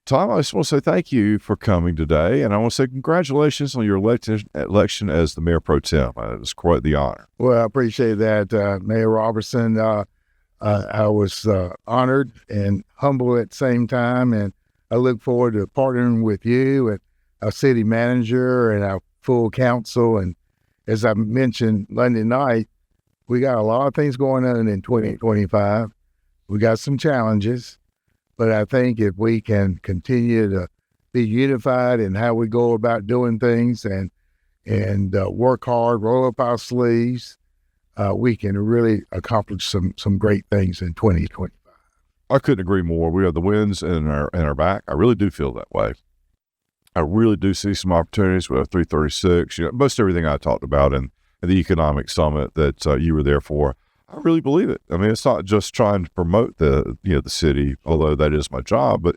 Tom, I just want to say thank you for coming today, and I want to say congratulations on your election as the Mayor Pro Tem. It's quite the honor. Well, I appreciate that, Mayor Roberson. I was honored and humble at the same time, and I look forward to partnering with you and our city manager and our full council. And as I mentioned Monday night, we got a lot of things going on in 2025. We got some challenges, but I think if we can continue to be unified in how we go about doing things and work hard, roll up our sleeves, we can really accomplish some great things in 2025. I couldn't agree more. We have the winds in our back. I really do feel that way. I really do see some opportunities with 336. Most everything I talked about in the economic summit that you were there for, I really believe it. I mean, it's not just trying to promote the city, although that is my job, but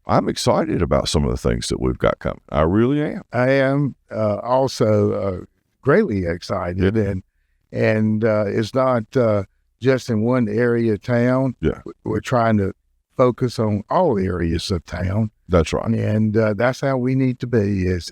I'm excited about some of the things that we've got coming. I really am. I am also greatly excited, and it's not just in one area of town. Yeah, we're trying to focus on all areas of town. That's right, and that's how we need to be. Is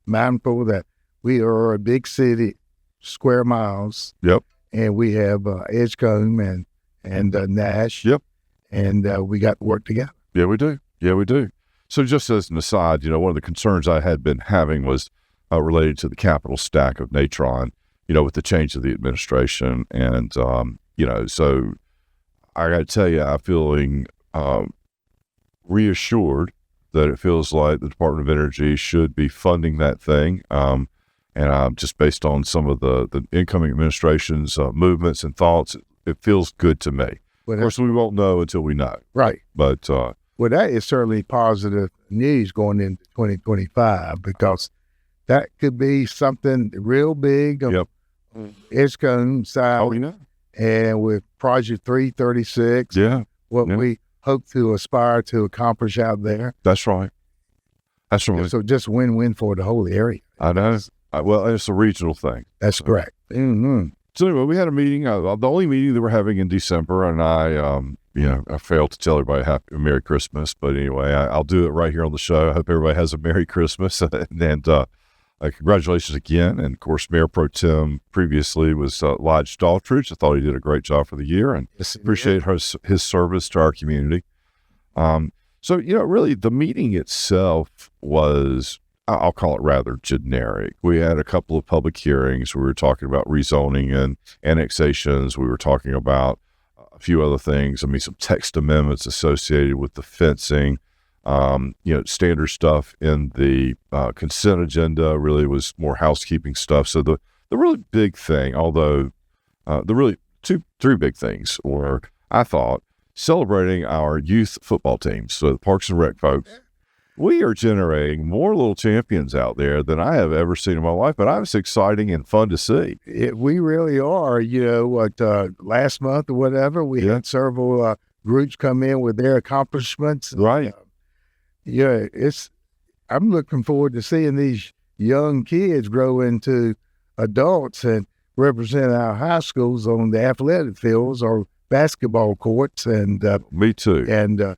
mindful that we are a big city, square miles. Yep. And we have Edgecombe and Nash. Yep. And we got to work together. Yeah, we do. Yeah, we do. So just as an aside, one of the concerns I had been having was related to the capital stack of Natron, with the change of the administration. And, so I got to tell you, I'm feeling reassured that it feels like the Department of Energy should be funding that thing. And just based on some of the incoming administration's movements and thoughts, it feels good to me. Of course, we won't know until we know. Right. But well, that is certainly positive news going into 2025, because that could be something real big on Edgecombe side. Oh, yeah. And with Project 336, we hope to aspire to accomplish out there. That's right. That's right. So just win-win for the whole area. I know. Well, it's a regional thing. That's correct. Mm-hmm. So anyway, we had a meeting, the only meeting that we're having in December, and I failed to tell everybody Merry Christmas, but anyway, I'll do it right here on the show. I hope everybody has a Merry Christmas, and congratulations again. And of course, Mayor Pro Tem previously was Lodge Daltrich. I thought he did a great job for the year, and appreciate his service to our community. So, really the meeting itself was, I'll call it rather generic. We had a couple of public hearings. We were talking about rezoning and annexations. We were talking about a few other things. I mean, some text amendments associated with the fencing, standard stuff in the consent agenda really was more housekeeping stuff. So the really big thing, although the really three big things were, I thought, celebrating our youth football teams. So the Parks and Rec folks. We are generating more little champions out there than I have ever seen in my life, but it's exciting and fun to see. We really are. Last month or whatever, we had several groups come in with their accomplishments. Right. I'm looking forward to seeing these young kids grow into adults and represent our high schools on the athletic fields or basketball courts. And me too. And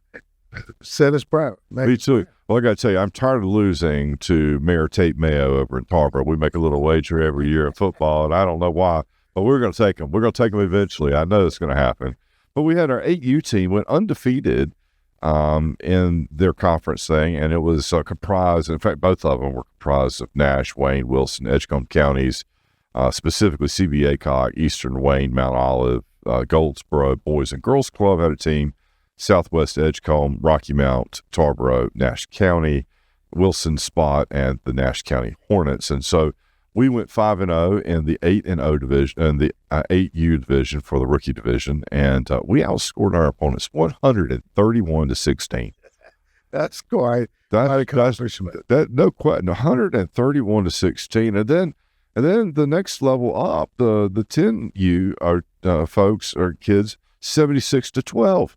set us proud. Me too. Well, I got to tell you, I'm tired of losing to Mayor Tate Mayo over in Tarboro. We make a little wager every year in football, and I don't know why, but we're going to take them. We're going to take them eventually. I know it's going to happen. But we had our 8U team went undefeated in their conference thing, and it was comprised, in fact, both of them were comprised of Nash, Wayne, Wilson, Edgecombe counties, specifically CB Aycock, Eastern Wayne, Mount Olive, Goldsboro Boys and Girls Club had a team. Southwest Edgecombe, Rocky Mount, Tarboro, Nash County, Wilson Spot, and the Nash County Hornets. And so we went 5-0 in the 8-0 division, and the 8U division for the rookie division, and we outscored our opponents 131-16. That's quite an accomplishment. No question, 131-16, and then the next level up, the 10U folks or kids, 76-12.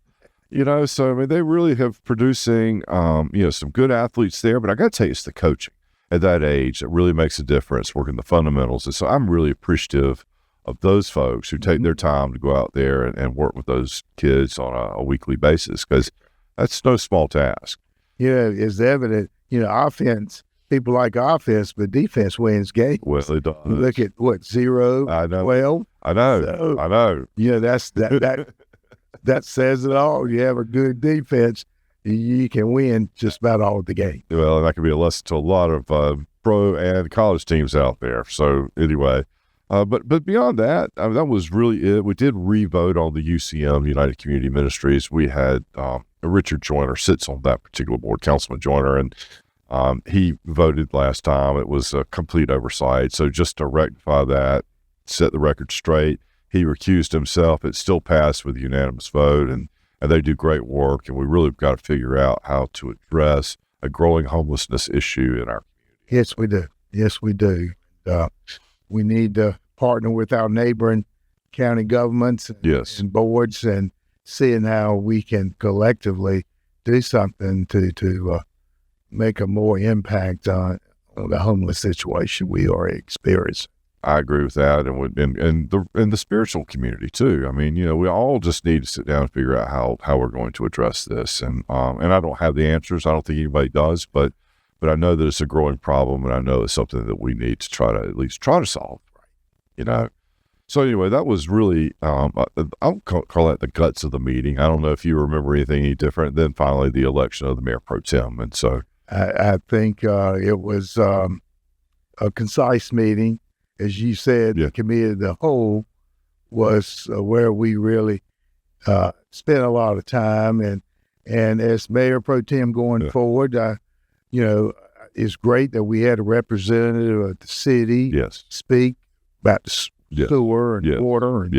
So, I mean, they really have producing, some good athletes there. But I got to tell you, it's the coaching at that age that really makes a difference, working the fundamentals. And so I'm really appreciative of those folks who take their time to go out there and work with those kids on a weekly basis, because that's no small task. is evident. Offense, people like offense, but defense wins games. Well, it does. Look at what, 0, I know. 12. I know. So, I know. That's that says it all. You have a good defense, you can win just about all of the game. Well, and that could be a lesson to a lot of pro and college teams out there. So anyway, but beyond that, that was really it. We did re-vote on the UCM, United Community Ministries. We had Richard Joyner sits on that particular board, Councilman Joyner, and he voted last time. It was a complete oversight. So just to rectify that, set the record straight, he recused himself. It still passed with a unanimous vote, and they do great work, and we really got to figure out how to address a growing homelessness issue in our community. Yes, we do. Yes, we do. We need to partner with our neighboring county governments and boards and seeing how we can collectively do something to make a more impact on the homeless situation we are experiencing. I agree with that, and the spiritual community too. I mean, we all just need to sit down and figure out how we're going to address this. And I don't have the answers. I don't think anybody does, but I know that it's a growing problem, and I know it's something that we need to at least try to solve. So anyway, that was really I'll call that the guts of the meeting. I don't know if you remember anything any different. Then finally, the election of the mayor pro tem, and so I think it was a concise meeting. As you said, the committee of the whole was where we really spent a lot of time. And as mayor pro tem going forward, it's great that we had a representative of the city speak about the sewer and water. And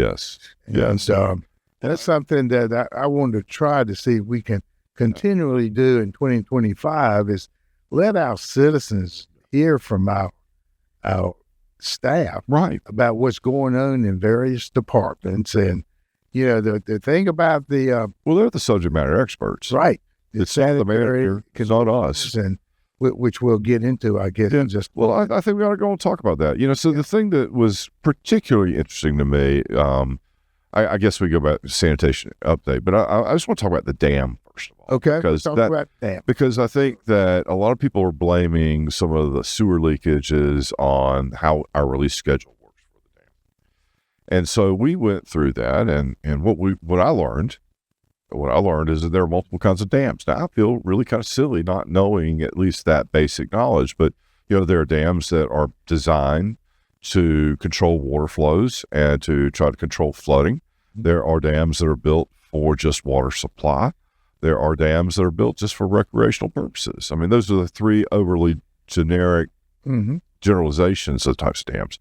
that's something that I want to try to see if we can continually do in 2025 is let our citizens hear from our staff about what's going on in various departments. And the thing about they're the subject matter experts, right? It's not the mayor, it's not us, and which we'll get into, I guess. I think we ought to go and talk about that. So the thing that was particularly interesting to me, I guess we go back to sanitation update, but I just want to talk about the dam first of all. Okay, talk about dam. Because I think that a lot of people are blaming some of the sewer leakages on how our release schedule works for the dam. And so we went through that, and what I learned is that there are multiple kinds of dams. Now, I feel really kind of silly not knowing at least that basic knowledge, but there are dams that are designed to control water flows and to try to control flooding. There are dams that are built for just water supply. There are dams that are built just for recreational purposes. I mean, those are the three overly generic generalizations of types of dams.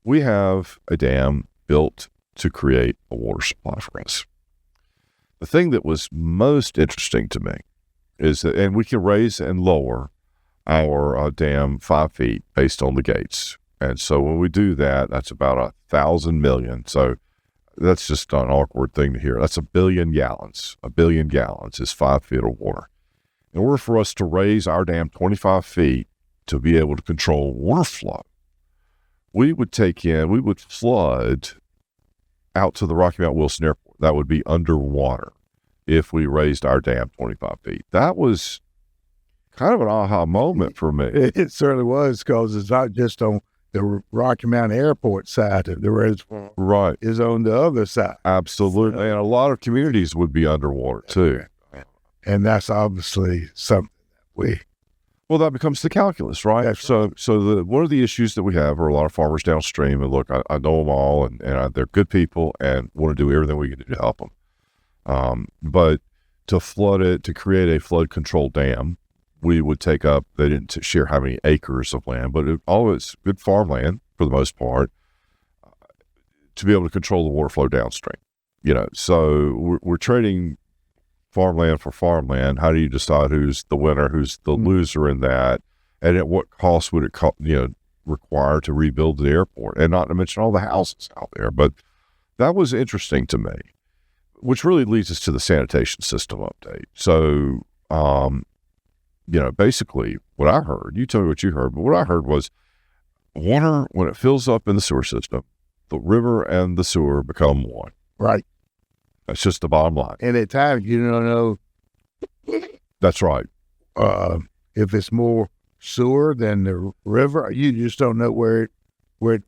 We have a dam built to create a water supply for us. The thing that was most interesting to me is that, and we can raise and lower our dam 5 feet based on the gates. And so when we do that, that's about 1,000 million. So that's just an awkward thing to hear. That's 1 billion gallons. 1 billion gallons is 5 feet of water. In order for us to raise our dam 25 feet to be able to control water flow, we would flood out to the Rocky Mount Wilson Airport. That would be underwater if we raised our dam 25 feet. That was kind of an aha moment for me. It certainly was, because it's not just on the Rocky Mount Airport side of the reservoir. Right. Is on the other side. Absolutely. And a lot of communities would be underwater too. And that's obviously something well, that becomes the calculus, right? That's so one of the issues that we have are a lot of farmers downstream, and look, I know them all, and they're good people and want to do everything we can do to help them. But to flood it, to create a flood control dam, we would take up, they didn't share how many acres of land, but all of it's good farmland for the most part, to be able to control the water flow downstream. So we're trading farmland for farmland. How do you decide who's the winner, who's the loser in that, and at what cost would it require to rebuild the airport, and not to mention all the houses out there. But that was interesting to me, which really leads us to the sanitation system update. So, basically what I heard, you tell me what you heard, but what I heard was water, when it fills up in the sewer system, the river and the sewer become one. Right. That's just the bottom line. And at times you don't know. That's right. if it's more sewer than the river, you just don't know where it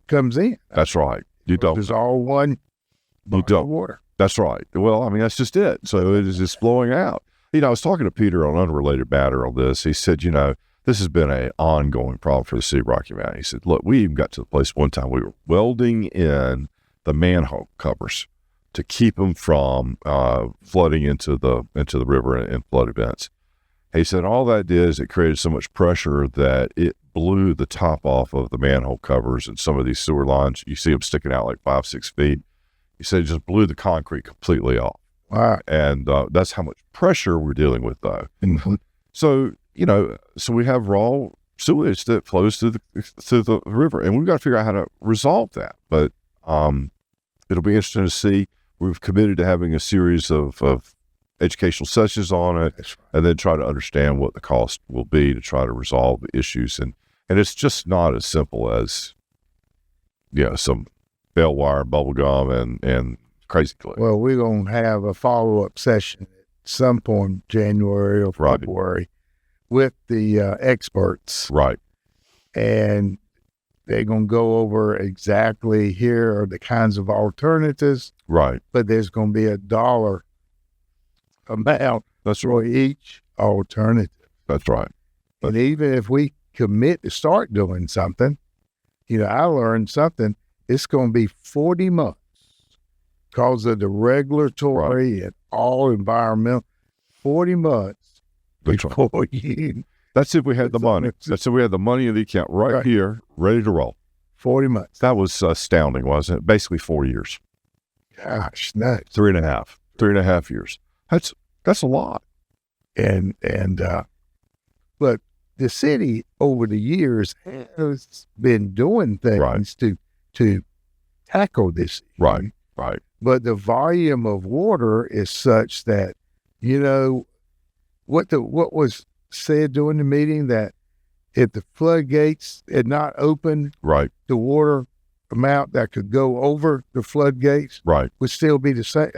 comes in. That's right. You don't. It's all one body of water. That's right. Well, I mean, that's just it. So it is just flowing out. I was talking to Peter on unrelated matter on this. He said, this has been an ongoing problem for the city of Rocky Mount. He said, look, we even got to the place one time we were welding in the manhole covers to keep them from flooding into the river in flood events. He said all that did is it created so much pressure that it blew the top off of the manhole covers and some of these sewer lines. You see them sticking out like 5-6 feet. He said it just blew the concrete completely off. Wow. And that's how much pressure we're dealing with, though. Mm-hmm. So, so we have raw sewage that flows through the river, and we've got to figure out how to resolve that. But it'll be interesting to see. We've committed to having a series of educational sessions on it, That's right. and then try to understand what the cost will be to try to resolve the issues. And it's just not as simple as, some bell wire, bubble gum, and crazy glue. Well, we're going to have a follow-up session at some point, January or February, with the experts. Right. And they're going to go over exactly here are the kinds of alternatives. Right. But there's going to be a dollar amount for each alternative. That's right. And even if we commit to start doing something, I learned something, it's going to be 40 months because of the regulatory and all environmental, 40 months before you. That's if we had the money. That's if we had the money in the account right here, ready to roll. 40 months. That was astounding, wasn't it? Basically 4 years. Gosh, nuts. 3.5 years. That's a lot. But the city over the years has been doing things to tackle this. Right. But the volume of water is such that, what was said during the meeting, that if the floodgates had not opened, the water amount that could go over the floodgates would still be the same.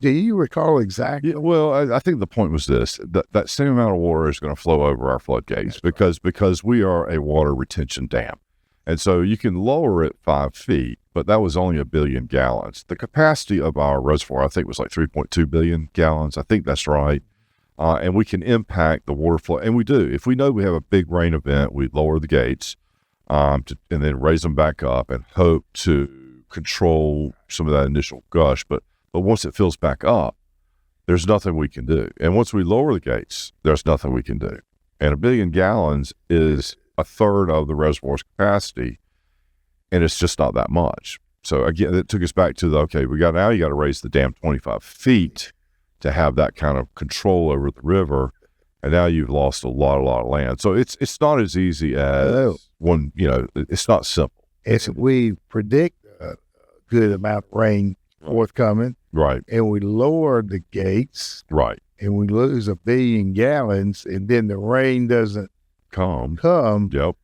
Do you recall exactly? Yeah, well, I think the point was this, that same amount of water is going to flow over our floodgates because we are a water retention dam. And so you can lower it 5 feet, but that was only 1 billion gallons. The capacity of our reservoir, I think, was like 3.2 billion gallons. I think that's right. And we can impact the water flow. And we do. If we know we have a big rain event, we lower the gates and then raise them back up and hope to control some of that initial gush. But once it fills back up, there's nothing we can do. And once we lower the gates, there's nothing we can do. And 1 billion gallons is a third of the reservoir's capacity, and it's just not that much. So again, it took us back to you got to raise the dam 25 feet to have that kind of control over the river, and now you've lost a lot of land. So it's not as easy as it's not simple. We predict a good amount of rain forthcoming, and we lower the gates, and we lose 1 billion gallons, and then the rain doesn't come. Yep.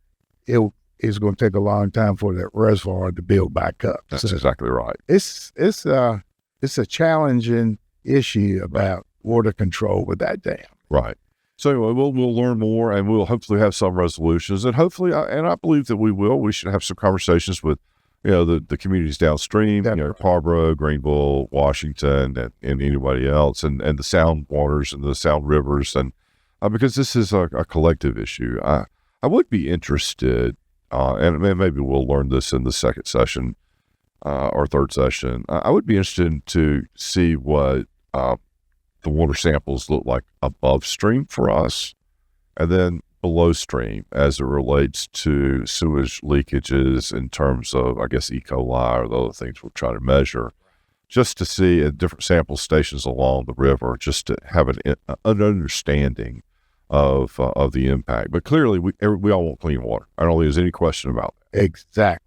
It's going to take a long time for that reservoir to build back up. That's exactly right. It's a challenging issue about water control with that dam. Right. So anyway, we'll learn more, and we'll hopefully have some resolutions, and hopefully, I believe that we should have some conversations with, the communities downstream, Parboro, Greenville, Washington, and anybody else, and the sound waters and the sound rivers, and because this is a collective issue. I would be interested, and maybe we'll learn this in the second session or third session. I would be interested to see what the water samples look like above stream for us, and then below stream as it relates to sewage leakages in terms of, I guess, E. coli or the other things we're trying to measure, just to see at different sample stations along the river, just to have an understanding of the impact. But clearly, we all want clean water. I don't think there's any question about that. Exactly.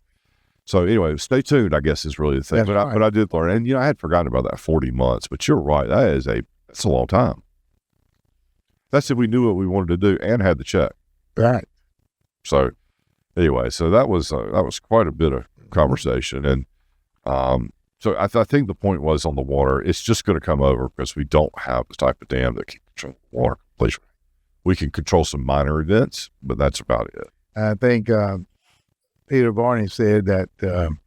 So anyway, stay tuned, I guess, is really the thing. But I did learn, and I had forgotten about that 40 months. But you're right, that's a long time. That's if we knew what we wanted to do and had the check. Right. So anyway, so that was quite a bit of conversation, and so I think the point was on the water, it's just going to come over because we don't have the type of dam that can control water Please. We can control some minor events, but that's about it. I think Peter Barney said that the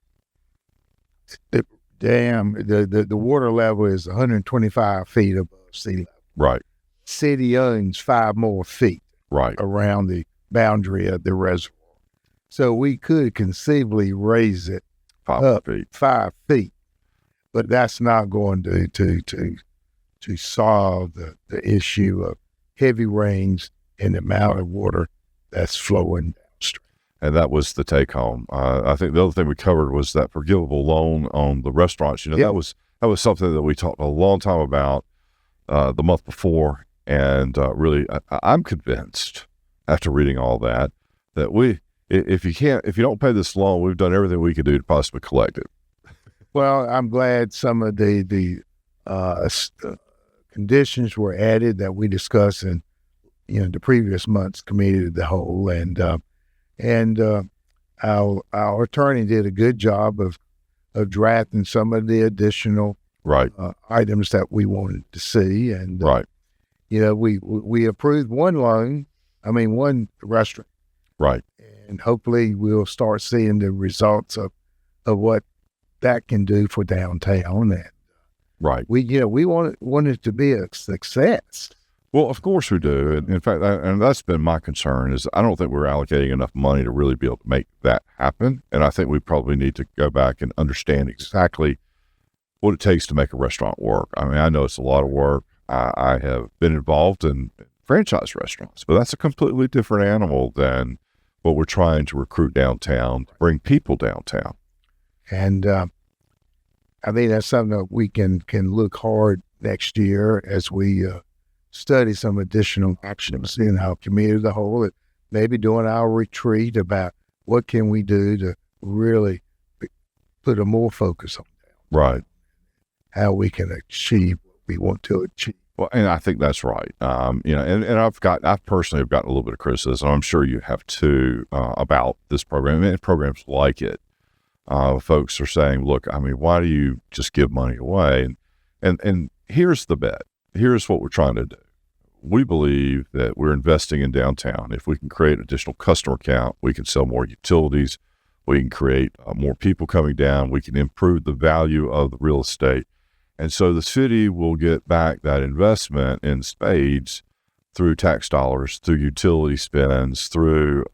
dam, the water level is 125 feet above sea level. Right. City owns 5 more feet Right. around the boundary of the reservoir. So we could conceivably raise it 5 feet. 5 feet, but that's not going to solve the issue of heavy rains and the amount of water that's flowing downstream. And that was the take home. I think the other thing we covered was that forgivable loan on the restaurants. You know, that was something that we talked a long time about the month before. And really, I'm convinced after reading all that if you don't pay this loan, we've done everything we could do to possibly collect it. Well, I'm glad some of the conditions were added that we discussed in the previous month's committee of the whole, and our attorney did a good job of drafting some of the additional items that we wanted to see, and we approved one restaurant, right, and hopefully we'll start seeing the results of what that can do for downtown. And right, we want it to be a success. Well, of course we do. And in fact, and that's been my concern, is I don't think we're allocating enough money to really be able to make that happen. And I think we probably need to go back and understand exactly what it takes to make a restaurant work. I mean, I know it's a lot of work. I have been involved in franchise restaurants, but that's a completely different animal than what we're trying to recruit downtown, to bring people downtown. And I think that's something that we can look hard next year as we study some additional actions in our community as a whole, and maybe doing our retreat about what can we do to really put a more focus on that. Right. How we can achieve what we want to achieve. Well, and I think that's right. And I personally have gotten a little bit of criticism. I'm sure you have too, about this program and programs like it. Folks are saying, look, I mean, why do you just give money away? And here's the bet. Here's what we're trying to do. We believe that we're investing in downtown. If we can create additional customer count, we can sell more utilities. We can create more people coming down. We can improve the value of the real estate. And so the city will get back that investment in spades through tax dollars, through utility spends, through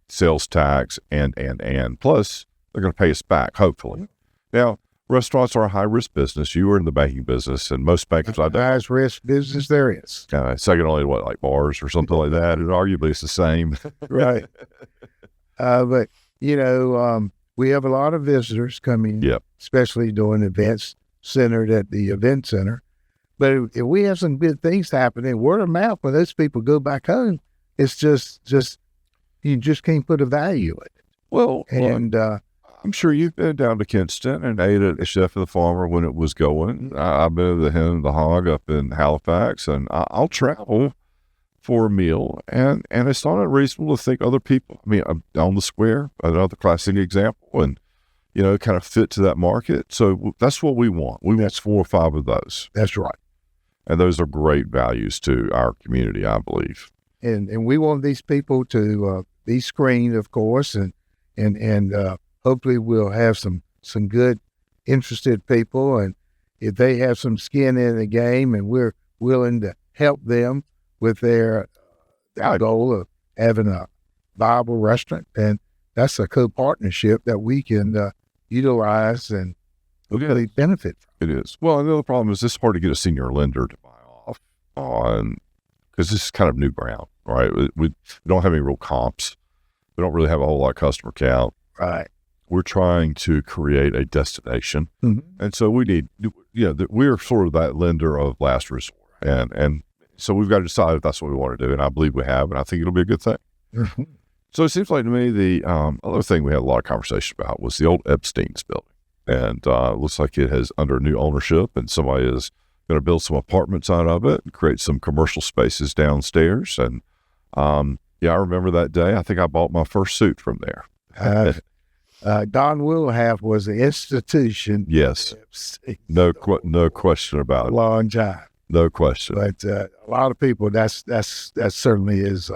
sales tax, and plus they're going to pay us back, hopefully. Now, restaurants are a high-risk business. You are in the banking business, and most bankers the highest risk business there is. Second only to like bars or something like that. And arguably it's the same. Right. But, we have a lot of visitors coming, especially during events centered at the event center. But if we have some good things happening, word of mouth, when those people go back home, it's just you just can't put a value in it. Well, and I'm sure you've been down to Kinston and ate at Chef of the Farmer when it was going. I've been to the Hen and the Hog up in Halifax, and I'll travel for a meal, and it's not unreasonable to think other people, on the square, another classic example, and, kind of fit to that market. So that's what we want. We want 4 or 5 of those. That's right. And those are great values to our community, I believe. And we want these people to be screened, of course, and hopefully we'll have some good, interested people. And if they have some skin in the game and we're willing to help them with their goal of having a viable restaurant, and that's a co-partnership that we can utilize and really benefit from. It is. Well, another problem is it's hard to get a senior lender to buy off on, because this is kind of new ground, right? We don't have any real comps. We don't really have a whole lot of customer count. Right. We're trying to create a destination. Mm-hmm. And so we need, we're sort of that lender of last resort. And so we've got to decide if that's what we want to do. And I believe we have, and I think it'll be a good thing. Mm-hmm. So it seems like to me the other thing we had a lot of conversation about was the old Epstein's building. And it looks like it has under new ownership, and somebody is going to build some apartments out of it and create some commercial spaces downstairs. And I remember that day. I think I bought my first suit from there. Don Willhalf was the institution. Yes. No question about it. A long time. No question. But a lot of people, that certainly is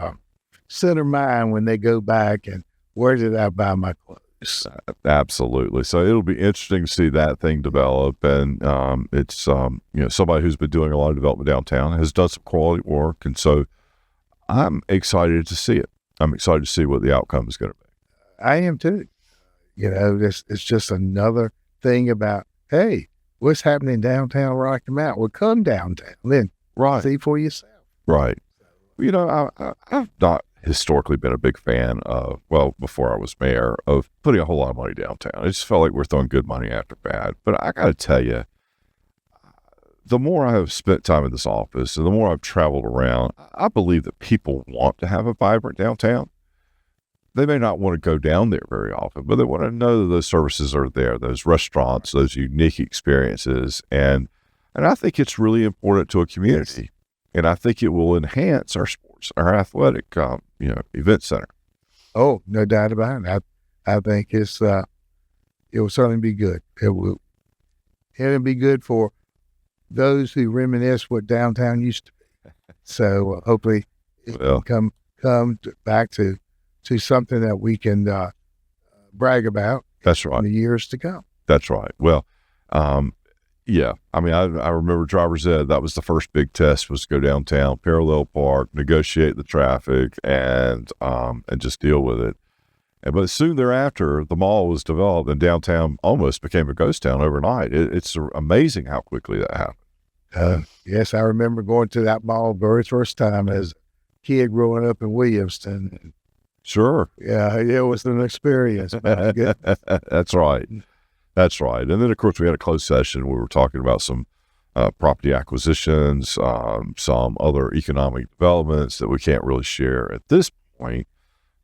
center mind when they go back and where did I buy my clothes? Absolutely. So it'll be interesting to see that thing develop. And it's, somebody who's been doing a lot of development downtown has done some quality work. And so I'm excited to see it. I'm excited to see what the outcome is going to be. I am too. It's just another thing about, hey, what's happening downtown Rocky Mount? Well, come downtown, then see for yourself. Right. I've not historically been a big fan of, before I was mayor, of putting a whole lot of money downtown. I just felt like we're throwing good money after bad. But I got to tell you, the more I have spent time in this office and the more I've traveled around, I believe that people want to have a vibrant downtown. They may not want to go down there very often, but they want to know that those services are there, those restaurants, those unique experiences. And I think it's really important to a community. And I think it will enhance our sports, our athletic, event center. Oh, no doubt about it. I think it will certainly be good. It'll be good for those who reminisce what downtown used to be. So hopefully it can come back to something that we can brag about. That's right. In the years to come. That's right. Well, yeah. I mean, I remember driver's ed. That was the first big test, was to go downtown, parallel park, negotiate the traffic, and just deal with it. But soon thereafter, the mall was developed, and downtown almost became a ghost town overnight. It's amazing how quickly that happened. Yes, I remember going to that mall very first time as a kid growing up in Williamston. Sure. Yeah, it was an experience. That's right. That's right. And then, of course, we had a closed session. We were talking about some property acquisitions, some other economic developments that we can't really share at this point.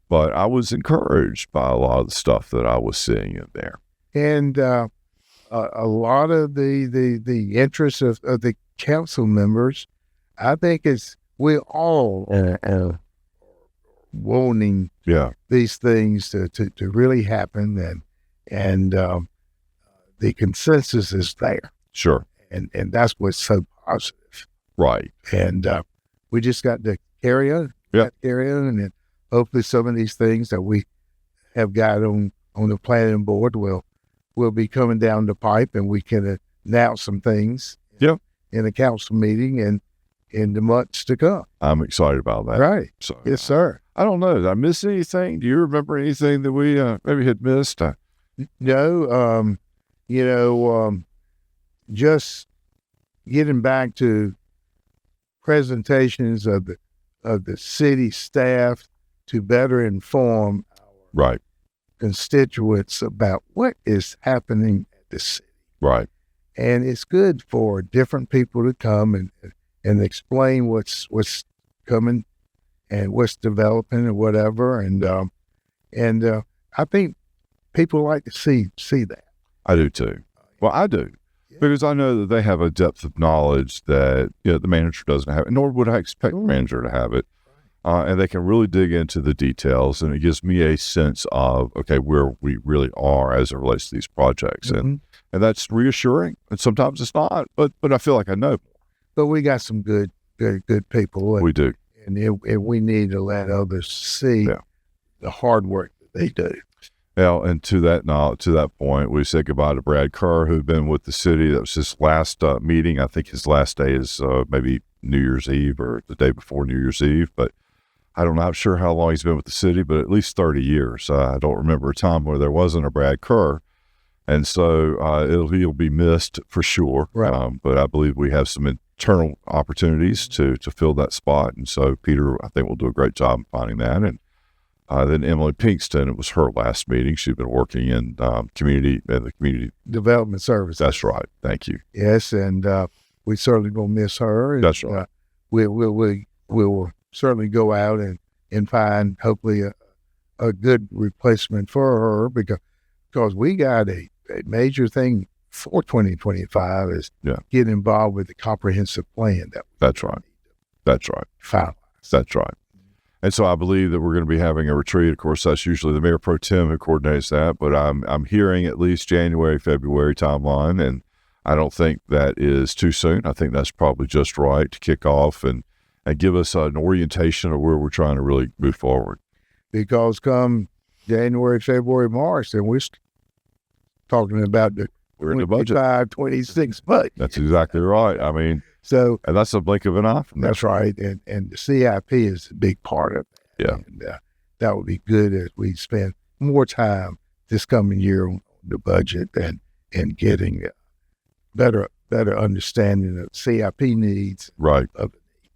But I was encouraged by a lot of the stuff that I was seeing in there. And a lot of the interests of the council members, I think we're all wanting these things to really happen, and the consensus is there. Sure. And that's what's so positive. Right. And we just got to carry on. And then hopefully some of these things that we have got on the planning board will be coming down the pipe, and we can announce some things in a council meeting and in the months to come. I'm excited about that. Right. So, yes, sir. I don't know. Did I miss anything? Do you remember anything that we maybe had missed? No. Just getting back to presentations of the city staff to better inform our constituents about what is happening at the city. Right. And it's good for different people to come and explain what's coming and what's developing or whatever. And I think people like to see that. I do too. Well, I do. Because I know that they have a depth of knowledge that the manager doesn't have, nor would I expect the manager to have it. And they can really dig into the details, and it gives me a sense of, where we really are as it relates to these projects. And that's reassuring. And sometimes it's not, but I feel like I know. But we got some good people. We do. And we need to let others see the hard work that they do. Well, and to that point, we said goodbye to Brad Kerr, who'd been with the city. That was his last meeting. I think his last day is maybe New Year's Eve or the day before New Year's Eve. But I don't know, I'm sure how long he's been with the city, but at least 30 years. I don't remember a time where there wasn't a Brad Kerr. And so he'll be missed for sure. Right. But I believe we have some internal opportunities to fill that spot. And so Peter, I think, will do a great job in finding that. And then Emily Pinkston, it was her last meeting. She'd been working in the community development services. That's right. Thank you. Yes, and we certainly gonna miss her. And, that's right. We will certainly go out and find hopefully a good replacement for her because we got a major thing for 2025 is get involved with the comprehensive plan. That's right. Finalize. That's right. And so I believe that we're going to be having a retreat. Of course, that's usually the mayor pro tem who coordinates that, but I'm hearing at least January, February timeline, and I don't think that is too soon. I think that's probably just right to kick off and give us an orientation of where we're trying to really move forward. Because come January, February, March, then we're talking about the We're in the budget. 26 budget. That's exactly right. I mean, So and that's a blink of an eye from that. that's right. And the CIP is a big part of it. Yeah. And that would be good as we spend more time this coming year on the budget and getting better understanding of CIP needs. Right.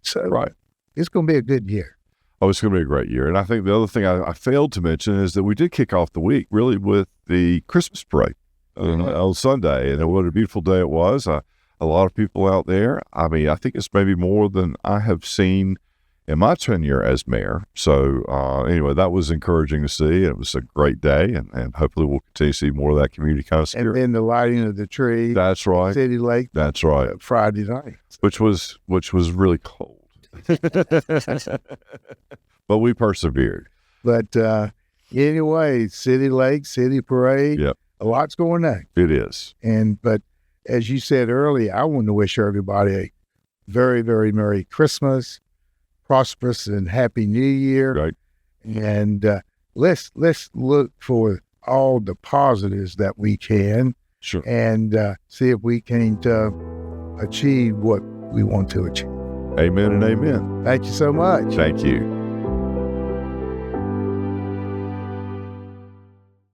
So Right. it's going to be a good year. Oh, it's going to be a great year. And I think the other thing I failed to mention is that we did kick off the week really with the Christmas parade on Sunday. And what a beautiful day it was. A lot of people out there. I mean, I think it's maybe more than I have seen in my tenure as mayor. So anyway, that was encouraging to see. It was a great day. And hopefully we'll continue to see more of that community kind of spirit. And then the lighting of the tree. That's right. City Lake. That's right. Friday night. Which was really cold. But we persevered. But anyway, City Lake, City Parade, Yep. a lot's going on. It is. But as you said earlier, I want to wish everybody a very, very Merry Christmas, prosperous and Happy New Year. Right. And let's look for all the positives that we can Sure. and see if we can achieve what we want to achieve. Amen and amen. Thank you so much. Thank you.